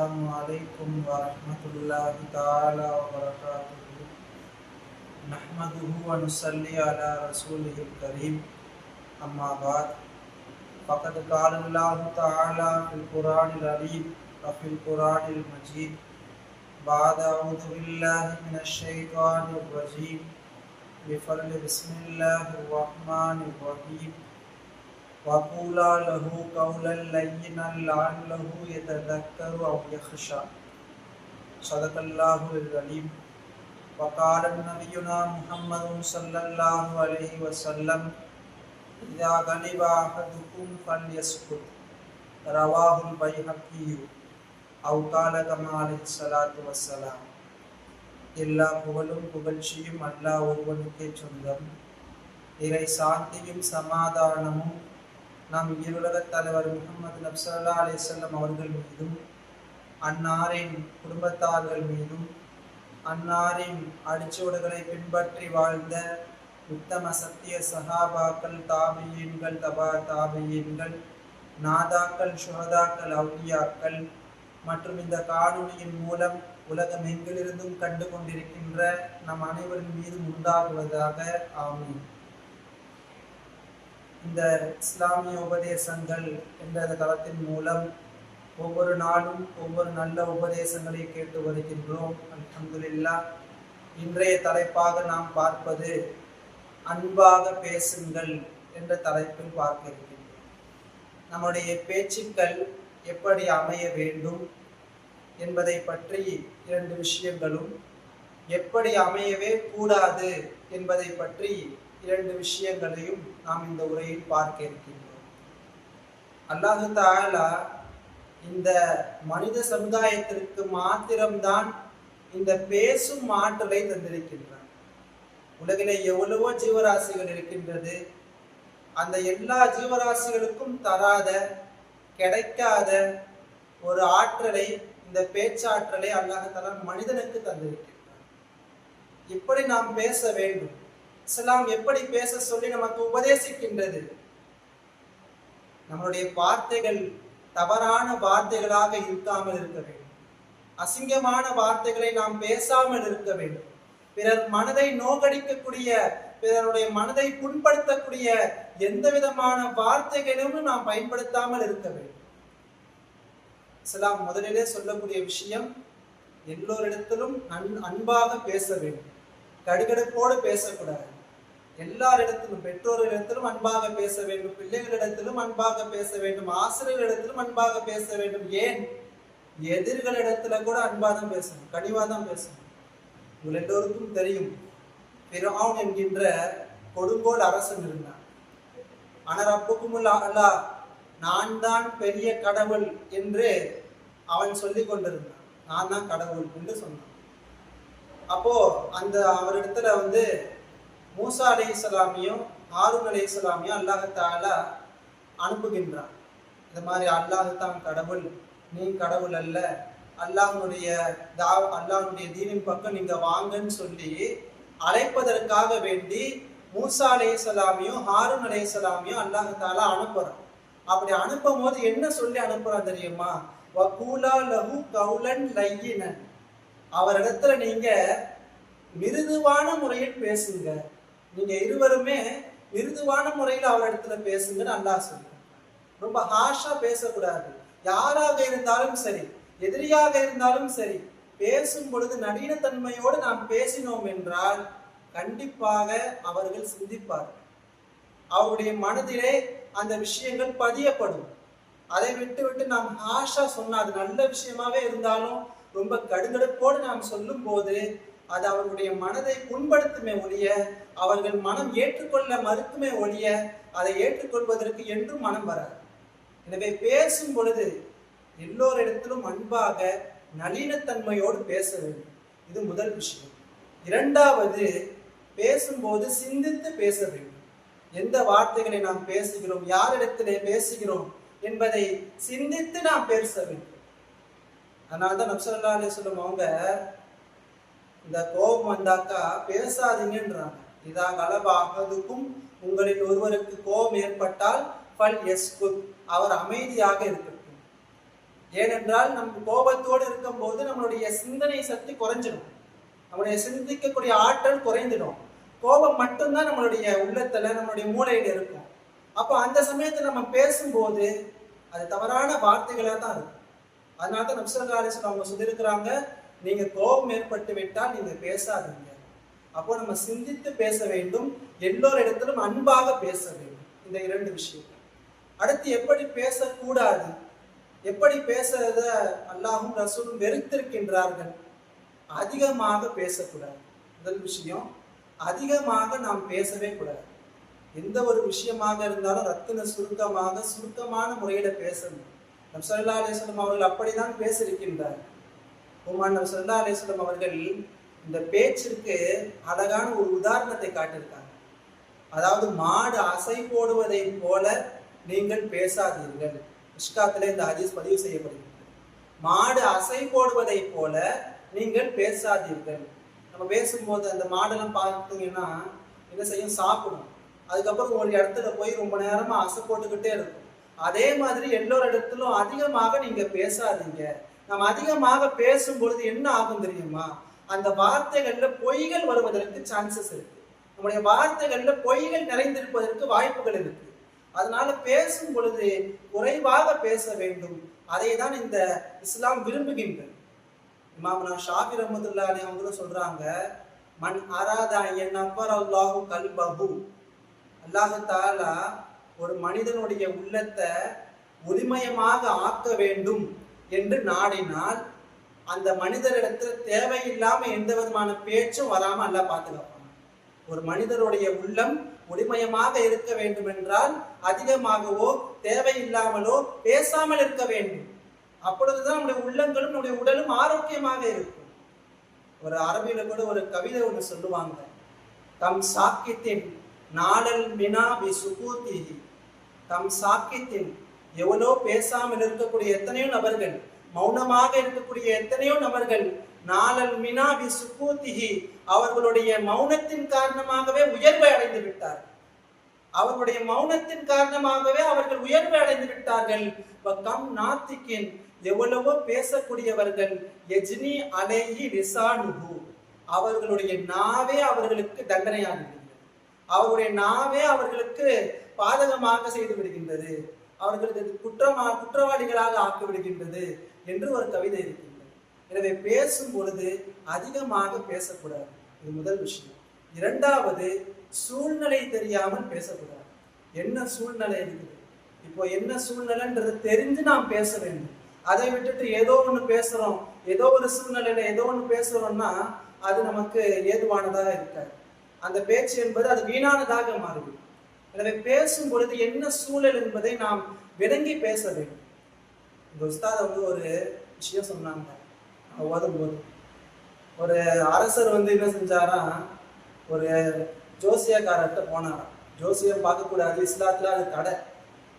Assalamu alaikum wa rahmatullahi ta'ala wa barakatuhu. Nahmaduhu wa nusalli ala rasulihil kareem. Amma ba'd. Faqad qala Allahu ta'ala fil Qur'anil Azeem wa fil Qur'anil Majeed. Ba'da a'udhu billahi minash shaitanir rajeem. Bifadli bismillahir rahmanir rahim. وَقُولَا لَهُ قَوْلًا لَيِّنًا لَعَلَّهُ يَتَذَكَّرُ أَوْ يَخْشَىٰ. صدق الله العليم. وقال نبينا محمد صلى الله عليه وسلم إذا غلب أحدكم فليسكت. رواه البيهقي أو قال كما عليه الصلاة والسلام. எல்லா புகழும் புகழ்ச்சியும் அல்லாஹ் ஒருவனுக்கே சொந்தம். இறை சாந்தியும் சமாதானமும் நம் இருலகத் தலைவர் முஹம்மது நபி ஸல்லல்லாஹு அலைஹி வஸல்லம் அவர்கள் மீதும் அன்னாரின் குடும்பத்தார்கள் மீதும் அன்னாரின் அடிச்சுவடுகளை பின்பற்றி வாழ்ந்த உத்தம சத்திய சஹாபாக்கள், தாபியீன்கள், தபா தாபியீன்கள், நாதாக்கள், ஷுஹதாக்கள், அவுலியாக்கள் மற்றும் இந்த காணொளியின் மூலம் உலகம் எங்கிலிருந்தும் கண்டு கொண்டிருக்கின்ற நம் அனைவரின் மீதும் உண்டாகுவதாக. ஆமீன். இந்த இஸ்லாமிய உபதேசங்கள் என்ற தளத்தின் மூலம் ஒவ்வொரு நாளும் ஒவ்வொரு நல்ல உபதேசங்களை கேட்டு வருகின்றோம். அல்ஹம்துலில்லாஹ். இன்றைய தலைப்பாக நாம் பார்ப்பது அன்பாக பேசுங்கள் என்ற தலைப்பில் பார்க்க இருக்கின்றோம். நம்முடைய பேச்சுக்கள் எப்படி அமைய வேண்டும் என்பதை பற்றி இரண்டு விஷயங்களும், எப்படி அமையவே கூடாது என்பதை பற்றி இரண்டு விஷயங்களையும் நாம் இந்த உரையில் பார்க்க இருக்கின்றோம். அல்லாஹ் தஆலா இந்த மனித சமுதாயத்திற்கு மாத்திரம்தான் இந்த பேசும் ஆற்றலை தந்திருக்கின்றார். உலகிலே எவ்வளவோ ஜீவராசிகள் இருக்கின்றது. அந்த எல்லா ஜீவராசிகளுக்கும் தராத, கிடைக்காத ஒரு ஆற்றலை, இந்த பேச்சாற்றலை அல்லாஹ் தஆலா மனிதனுக்கு தந்திருக்கின்றார். இப்படி நாம் பேச வேண்டும். இஸ்லாம் எப்படி பேச சொல்லி நமக்கு உபதேசிக்கின்றது. நம்மளுடைய வார்த்தைகள் தவறான வார்த்தைகளாக இருக்காமல் இருக்க வேண்டும். அசிங்கமான வார்த்தைகளை நாம் பேசாமல் இருக்க வேண்டும். பிறர் மனதை நோகடிக்கக்கூடிய, பிறருடைய மனதை புண்படுத்தக்கூடிய எந்த விதமான வார்த்தைகளும் நாம் பயன்படுத்தாமல் இருக்க வேண்டும். இஸ்லாம் முதலிலே சொல்லக்கூடிய விஷயம், எல்லோரிடத்திலும் அன்பாக பேச வேண்டும். கடுகடுப்போடு பேசக்கூடாது. எல்லாரிடத்திலும், பெற்றோரிடத்திலும் அன்பாக பேச வேண்டும், பிள்ளைகளிடத்திலும் அன்பாக பேச வேண்டும், ஆசிரியர்களிடத்திலும் அன்பாக பேச வேண்டும். ஏன், எதிர்களிடத்துல கூட அன்பாதான் பேசணும், கனிவாதான் பேசணும். உங்கள் எல்லோருக்கும் தெரியும், ஃபிரௌன் என்கின்ற கொடுங்கோல் அரசன் இருந்தான். ஆனால் ரப்புக்குமுல் அலா, நான் தான் பெரிய கடவுள் என்று அவன் சொல்லிக் கொண்டிருந்தான். நான் தான் கடவுள் என்று சொன்னான். அப்போ அந்த அவரிடத்துல மூசா அலைஹிஸ்ஸலாமையும் ஹாரூன் அலைஹிஸ்ஸலாமையும் அல்லாஹ் தஆலா அனுப்புகின்றான். இந்த மாதிரி அல்லாஹ் தான் கடவுள், நீ கடவுள் அல்ல, அல்லாஹ்வுடைய தீனின் பக்கம் நீங்க வாங்கன்னு சொல்லி அழைப்பதற்காக வேண்டி மூசா அலைஹிஸ்ஸலாமையும் ஹாரூன் அலைஹிஸ்ஸலாமையும் அல்லாஹ் தஆலா அனுப்புறான். அப்படி அனுப்பும் போது என்ன சொல்லி அனுப்புறான் தெரியுமா? வகூலா லஹு கௌலன் லையினன், அவரிடத்துல நீங்க மிருதுவான முறையில் பேசுங்க. நீங்க இருவருமே மிருதுவான முறையில் அவரிடத்துல பேசுங்கன்னு அல்லாஹ் சொல்றான். ரொம்ப ஹாஷா பேசக்கூடாது. யாராக இருந்தாலும் சரி, எதிரியாக இருந்தாலும் சரி, பேசும் பொழுது நளினத்தன்மையோடு நாம் பேசினோம் என்றால் கண்டிப்பாக அவர்கள் சிந்திப்பார்கள். அவருடைய மனதிலே அந்த விஷயங்கள் பதியப்படும். அதை விட்டு நாம் ஹாஷா சொன்னா, அது நல்ல விஷயமாவே இருந்தாலும் ரொம்ப கடுகடுப்போடு நாம் சொல்லும் போது அது அவர்களுடைய மனதை புண்படுத்துமே ஒழிய, அவர்கள் மனம் ஏற்றுக்கொள்ள மறுக்குமே ஒழிய, அதை ஏற்றுக்கொள்வதற்கு என்றும் மனம் வராது. எனவே பேசும் பொழுது எல்லோரிடத்திலும் அன்பாக நளினத்தன்மையோடு பேச வேண்டும். இது முதல் விஷயம். இரண்டாவது, பேசும்போது சிந்தித்து பேச வேண்டும். எந்த வார்த்தைகளை நாம் பேசுகிறோம், யாரிடத்திலே பேசுகிறோம் என்பதை சிந்தித்து நாம் பேச வேண்டும். அதனால்தான் நபி ஸல்லல்லாஹு அலைஹி வஸல்லம் அவங்க இந்த கோபம் வந்தாக்கா பேசாதீங்கன்றாங்க. இதா கலப அஹதுக்கும், உங்களில் ஒருவருக்கு கோபம் ஏற்பட்டால் ஃபல் யஸ்குத், அவர் அமைதியாக இருக்கட்டும். ஏனென்றால் நம்ம கோபத்தோடு இருக்கும் போது நம்மளுடைய சிந்தனை சக்தி குறைஞ்சிடும், நம்மளுடைய சிந்திக்கக்கூடிய ஆற்றல் குறைந்துடும். கோபம் மட்டும்தான் நம்மளுடைய உள்ளத்துல நம்மளுடைய மூளையில இருக்கும். அப்போ அந்த சமயத்துல நம்ம பேசும்போது அது தவறான வார்த்தைகளாக தான் இருக்கும். அதனால தான் நபி ஸல்லல்லாஹு அலைஹி வஸல்லம் அவங்க சொல்லியிருக்கிறாங்க, நீங்க கோபம் ஏற்பட்டு விட்டால் நீங்க பேசாதீங்க. அப்போ நம்ம சிந்தித்து பேச வேண்டும், எல்லோரிடத்திலும் அன்பாக பேச வேண்டும். இந்த 2 விஷயம். அடுத்து எப்படி பேசக்கூடாது, எப்படி பேசுறத அல்லாஹும் ரசூலும் வெறுத்திருக்கின்றார்கள். அதிகமாக பேசக்கூடாது. முதல் விஷயம், அதிகமாக நாம் பேசவே கூடாது. எந்த ஒரு விஷயமாக இருந்தாலும் ரத்தின சுருக்கமான முறையில பேசணும். நபி ஸல்லல்லாஹு அலைஹி வஸல்லம் அவர்கள் அப்படிதான் பேசியிருக்கின்றார். நபி ஸல்லல்லாஹு அலைஹி வஸல்லம் அவர்கள் இந்த பேச்சிற்கு அழகான ஒரு உதாரணத்தை காட்டியிருக்காங்க. அதாவது மாடு அசை போடுவதை போல நீங்கள் பேசாதீர்கள். மிஷ்காத்திலே இந்த ஹதீஸ் பதிவு செய்யப்படுகிறது. மாடு அசை போடுவதை போல நீங்கள் பேசாதீர்கள். நம்ம பேசும்போது அந்த மாடெல்லாம் பார்த்தீங்கன்னா என்ன செய்யும், சாப்பிடும். அதுக்கப்புறம் ஒரு இடத்துல போய் ரொம்ப நேரமா அசை போட்டுக்கிட்டே இருக்கும். அதே மாதிரி எல்லோரிடத்திலும் அதிகமாக நீங்க பேசாதீங்க. நம்ம அதிகமாக பேசும் பொழுது என்ன ஆகும் தெரியுமா, அந்த வார்த்தைகள்ல பொய்கள் வருவதற்கு சான்சஸ் இருக்கு. நம்முடைய வார்த்தைகள்ல பொய்கள் நிறைந்திருப்பதற்கு வாய்ப்புகள் இருக்கு. அதனால பேசும் பொழுது குறைவாக பேச வேண்டும். அதை தான் இந்த இஸ்லாம் விரும்புகின்றது. இமாம் ஷாஃபி ரஹ்மத்துல்லாஹி அலைஹி அவங்களும் சொல்றாங்க, மன் அராதா யனஃபரல்லாஹு கல்பஹு, அல்லாஹ் தஆலா ஒரு மனிதனுடைய உள்ளத்தை ஒளிமயமாக ஆக்க வேண்டும் என்று நாடினால் அந்த மனிதரிடத்துல தேவையில்லாம எந்த விதமான பேச்சும் வராம அல்லாஹ் பாதுகாப்பான். ஒரு மனிதருடைய உள்ளம் ஒளிமயமாக இருக்க வேண்டும் என்றால் அதிகமாகவோ தேவையில்லாமலோ பேசாமல் இருக்க வேண்டும். அப்பொழுதுதான் நம்முடைய உள்ளங்களும் நம்முடைய உடலும் ஆரோக்கியமாக இருக்கும். ஒரு அரபியில கூட ஒரு கவிதை ஒன்று சொல்லுவாங்க, தம் சாக்கித்தின் நாளல் மினா பி சுகூத்திஹி, தம் சாக்கித்தின் எவ்வளோ பேசாமல் இருக்கக்கூடிய எத்தனையோ நபர்கள், மௌனமாக இருக்கக்கூடிய எத்தனையோ நபர்கள், நாளல் மினா பி சுகூத்திஹி, அவர்களுடைய மௌனத்தின் காரணமாகவே உயர்வை அடைந்து விட்டார். அவர்களுடைய மௌனத்தின் காரணமாகவே அவர்கள் உயர்வை அடைந்து விட்டார்கள். கம் நாத்திக்கின், எவ்வளவோ பேசக்கூடியவர்கள், எஜ்னி அலைஹி லிசானுஹு, அவர்களுடைய நாவே அவர்களுக்கு தண்டனையாகிறது, அவர்களுடைய நாவே அவர்களுக்கு பாதகமாக செய்து விடுகின்றது, அவர்களுக்கு குற்றவாளிகளாக ஆக்கி விடுகின்றது என்று ஒரு கவிதை இருக்கின்றது. எனவே பேசும் பொழுது அதிகமாக பேசக்கூடாது. இது முதல் விஷயம். இரண்டாவது, சூழ்நிலை தெரியாமல் பேசக்கூடாது. என்ன சூழ்நிலை இருக்குது, இப்போ என்ன சூழ்நிலைன்றது தெரிஞ்சு நாம் பேச வேண்டும். அதை விட்டுட்டு ஏதோ ஒன்று பேசுறோம், ஏதோ ஒரு சூழ்நிலையில ஏதோ ஒன்று பேசுறோம்னா அது நமக்கு ஏதுவானதாக இருக்காது. அந்த பேச்சு என்பது அது வீணானதாக மாறிவிடும். எனவே பேசும் பொழுது என்ன சூழல் என்பதை நாம் விளங்கி பேச வேண்டும். இந்த உஸ்தாத் வந்து ஒரு விஷயம் சொன்னாங்க. ஓதும் போது ஒரு அரசர் வந்து என்ன செஞ்சாரா, ஒரு ஜோசியக்காரர்கிட்ட போனாராம். ஜோசியம் பார்க்கக்கூடாது, இஸ்லாத்துல அது தடை.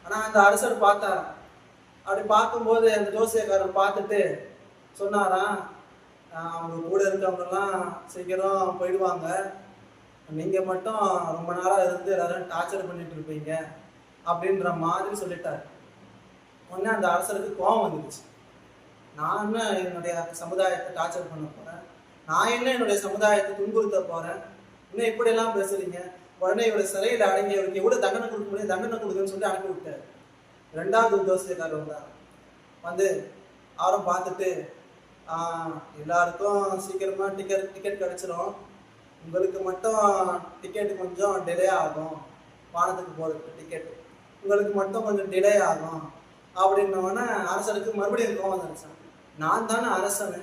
ஆனா அந்த அரசர் பார்த்தாராம். அப்படி பார்க்கும்போது அந்த ஜோசியக்காரர் பார்த்துட்டு சொன்னாராம், அவங்க கூட இருக்கவங்கெல்லாம் சீக்கிரம் போயிடுவாங்க, நீங்க மட்டும் ரொம்ப நாளா இருந்து எல்லாரும் டார்ச்சர் பண்ணிட்டு இருப்பீங்க அப்படின்ற மாதிரி சொல்லிட்டாரு. உடனே அந்த அரசருக்கு கோபம் வந்துடுச்சு. நான் என்ன என்னுடைய சமுதாயத்தை டார்ச்சர் பண்ண போறேன், நான் என்ன என்னுடைய சமுதாயத்தை துன்புறுத்த போறேன், இன்னும் இப்படியெல்லாம் பேசுறீங்க. உடனே இவருடைய சிறையில் அடங்கி இவருக்கு எவ்வளவு தண்டனை கொடுக்க முடியும், தண்டனை கொடுக்குன்னு சொல்லி அனுப்பி விட்டாரு. ரெண்டாவது ஜோசியக்காரர் வந்தார். வந்து அவரும் பார்த்துட்டு, எல்லாருக்கும் சீக்கிரமா டிக்கெட் கிடைச்சிரும், உங்களுக்கு மட்டும் டிக்கெட்டு கொஞ்சம் டிலே ஆகும், வானத்துக்கு போகிறதுக்கு டிக்கெட்டு உங்களுக்கு மட்டும் கொஞ்சம் டிலே ஆகும் அப்படின்னோடனே அரசருக்கு மறுபடியும் கோவம் வந்துருச்சான். நான் தானே அரசனு,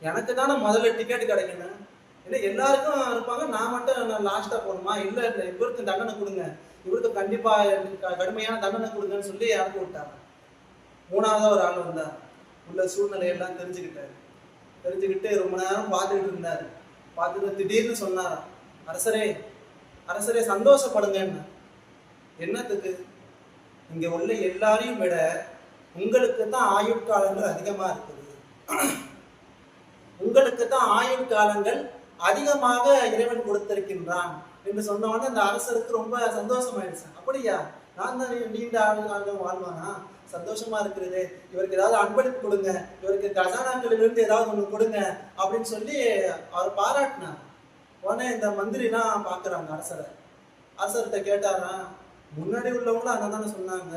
எனக்கு தானே முதல்ல டிக்கெட் கிடைக்கணும், இல்லை எல்லாருக்கும் இருப்பாங்க, நான் மட்டும் லாஸ்ட்டாக போகணுமா, இல்லை இல்லை இவருக்கு தண்டனை கொடுங்க, இவருக்கு கண்டிப்பாக கடுமையான தண்டனை கொடுங்கன்னு சொல்லி அனுப்பி விட்டாங்க. மூணாவதாக ஒரு ஆள் வந்தார். உள்ள சூழ்நிலையெல்லாம் தெரிஞ்சுக்கிட்டு ரொம்ப நேரம் பார்த்துக்கிட்டு இருந்தார். பார்த்துட்டு திடீர்னு சொன்னார், அரசரே அரசரே சந்தோஷப்படுங்க. என்னத்துக்கு, இங்க உள்ள எல்லாரையும் விட உங்களுக்கு தான் ஆயுட்காலங்கள் அதிகமா இருக்குது, உங்களுக்கு தான் ஆயுட்காலங்கள் அதிகமாக இறைவன் கொடுத்திருக்கின்றான் என்று சொன்னவொடனே அந்த அரசருக்கு ரொம்ப சந்தோஷமாயிடுச்சு. அப்படியா, நான் தான் நீண்ட ஆண்டு வாழ்வானா, சந்தோஷமா இருக்கிறது, இவருக்கு ஏதாவது அன்பளிப்பு கொடுங்க, இவருக்கு கஜானாக்களிலிருந்து ஏதாவது ஒண்ணு கொடுங்க அப்படின்னு சொல்லி அவர் பாராட்டினார். உடனே இந்த மந்திரிலாம் பாக்குறாங்க அரசரை. அரசர்கிட்ட கேட்டாரா, முன்னாடி உள்ளவங்களும் அதை தானே சொன்னாங்க,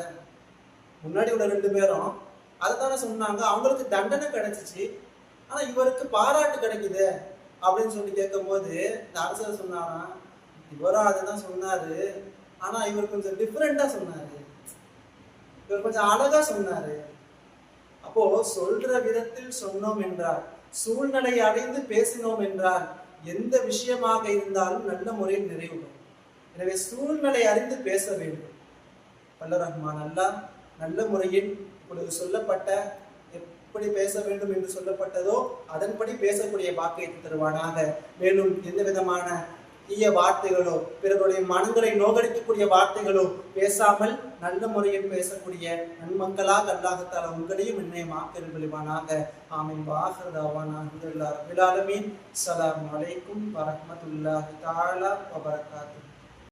முன்னாடி உள்ள 2 பேரும் அதை தானே சொன்னாங்க, அவங்களுக்கு தண்டனை கிடைச்சிச்சு, ஆனா இவருக்கு பாராட்டு கிடைக்குது அப்படின்னு சொல்லி கேட்கும் போது இந்த அரசர் சொன்னாராம், இவரும் அதைதான் சொன்னாரு, ஆனா இவர் கொஞ்சம் டிஃபரெண்டா சொன்னாரு, இவர் கொஞ்சம் அழகா சொன்னாரு. அப்போ சொல்ற விதத்தில் சொன்னோம் என்றால், சூழ்நிலை அடைந்து பேசினோம் என்றால் எந்த விஷயமாக இருந்தாலும் நல்ல முறையில் நிறைவுறும். எனவே சூழ்நிலை அறிந்து பேச வேண்டும். வல்ல ரஹ்மான் அல்லாஹ் நல்ல முறையில் இப்பொழுது சொல்லப்பட்ட எப்படி பேச வேண்டும் என்று சொல்லப்பட்டதோ அதன்படி பேசக்கூடிய பாக்கியத்தை தருவானாக. மேலும் எந்த விதமான தீய வார்த்தைகளோ பிறருடைய மனங்களை நோகடிக்கக்கூடிய வார்த்தைகளோ பேசாமல் நல்ல முறையில் பேசக்கூடிய நன்மக்களாக அல்லாஹ் தஆலா உங்களையும் என்னையும் ஆக்கியருள் புரிவானாக. ஆமீன். வாஹிர் தஅவானா அல்ஹம்துலில்லாஹி ரப்பில் ஆலமீன். அஸ்ஸலாமு அலைக்கும் வரஹ்மத்துல்லாஹி தஆலா வபரகாத்துஹு.